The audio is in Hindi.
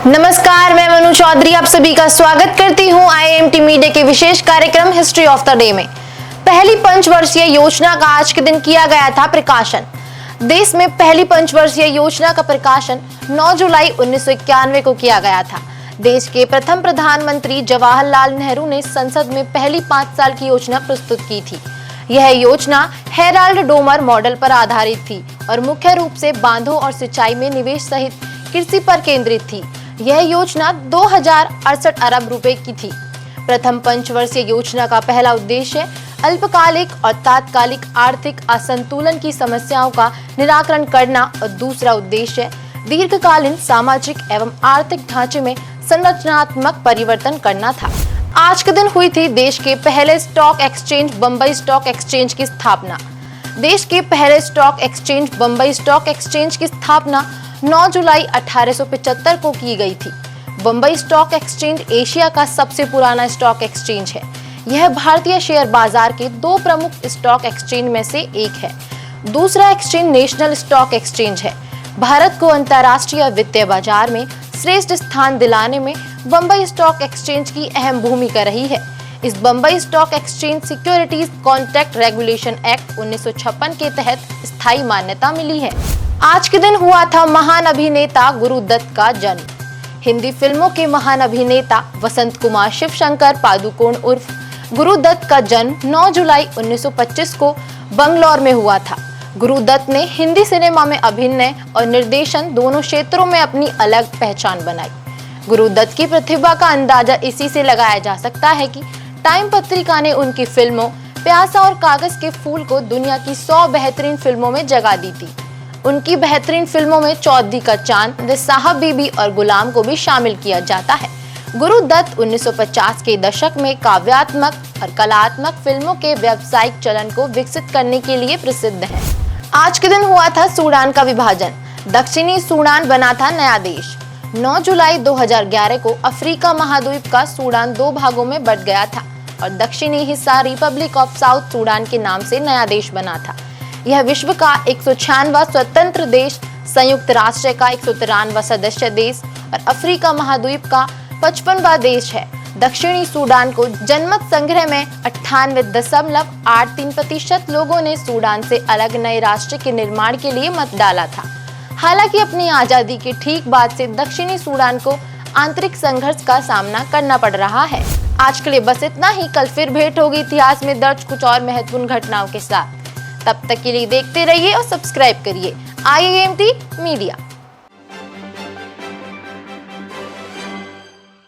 नमस्कार, मैं मनु चौधरी आप सभी का स्वागत करती हूं आईएमटी मीडिया के विशेष कार्यक्रम हिस्ट्री ऑफ द डे में। पहली पंचवर्षीय योजना का आज के दिन किया गया था प्रकाशन। देश में पहली पंचवर्षीय योजना का प्रकाशन 9 जुलाई 1991 को किया गया था। देश के प्रथम प्रधानमंत्री जवाहरलाल नेहरू ने संसद में पहली 5 साल की योजना प्रस्तुत की थी। यह योजना हेराल्ड डोमर मॉडल पर आधारित थी और मुख्य रूप से बांधों और सिंचाई में निवेश सहित कृषि पर केंद्रित थी। यह योजना 2068 अरब रुपए की थी। प्रथम पंचवर्षीय योजना का पहला उद्देश्य अल्पकालिक और तात्कालिक आर्थिक असंतुलन की समस्याओं का निराकरण करना और दूसरा उद्देश्य दीर्घकालीन सामाजिक एवं आर्थिक ढांचे में संरचनात्मक परिवर्तन करना था। आज के दिन हुई थी देश के पहले stock exchange Bombay stock exchange की स्थापना। देश के पहले stock exchange Bombay stock exchange की स्थापना 9 जुलाई 1875 को की गई थी। बंबई स्टॉक एक्सचेंज एशिया का सबसे पुराना स्टॉक एक्सचेंज है। यह भारतीय शेयर बाजार के 2 प्रमुख स्टॉक एक्सचेंज में से एक है। दूसरा एक्सचेंज नेशनल स्टॉक एक्सचेंज है। भारत को अंतर्राष्ट्रीय वित्तीय बाजार में श्रेष्ठ स्थान दिलाने में बंबई स्टॉक एक्सचेंज की अहम भूमिका रही है। इस Bombay stock exchange securities contract regulation act 1956 के तहत स्थायी मान्यता मिली है। आज के दिन हुआ था महान अभिनेता गुरुदत्त का जन्म। हिंदी फिल्मों के महान अभिनेता वसंत कुमार शिवशंकर पादुकोण उर्फ गुरुदत्त का जन्म 9 जुलाई 1925 को बंगलौर में हुआ था। गुरुदत्त ने हिंदी सिनेमा में अभिनय और निर्देशन दोनों क्षेत्रों में अपनी अलग पहचान बनाई। गुरुदत्त की प्रतिभा का अंदाजा इसी से लगाया जा सकता है कि टाइम पत्रिका ने उनकी फिल्मों प्यासा और कागज के फूल को दुनिया की 100 बेहतरीन फिल्मों में जगह दी थी। उनकी बेहतरीन फिल्मों में चौधरी का चांद, साहब बीबी और गुलाम को भी शामिल किया जाता है। गुरुदत्त 1950 के दशक में काव्यात्मक और कलात्मक फिल्मों के व्यावसायिक चलन को विकसित करने के लिए प्रसिद्ध है। आज के दिन हुआ था सूडान का विभाजन। दक्षिणी सूडान बना था नया देश। 9 जुलाई 2011 को अफ्रीका महाद्वीप का सूडान 2 भागों में बंट गया था और दक्षिणी हिस्सा रिपब्लिक ऑफ साउथ सूडान के नाम से नया देश बना था। यह विश्व का 196वां स्वतंत्र देश, संयुक्त राष्ट्र का 193वां सदस्य देश और अफ्रीका महाद्वीप का 55वां देश है। दक्षिणी सूडान को जनमत संग्रह में 98.83% लोगों ने सूडान से अलग नए राष्ट्र के निर्माण के लिए मत डाला था। हालांकि अपनी आजादी के ठीक बाद से दक्षिणी सूडान को आंतरिक संघर्ष का सामना करना पड़ रहा है। आज के लिए बस इतना ही। कल फिर भेंट होगी इतिहास में दर्ज कुछ और महत्वपूर्ण घटनाओं के साथ। तब तक के लिए देखते रहिए और सब्सक्राइब करिए आईएमटी मीडिया।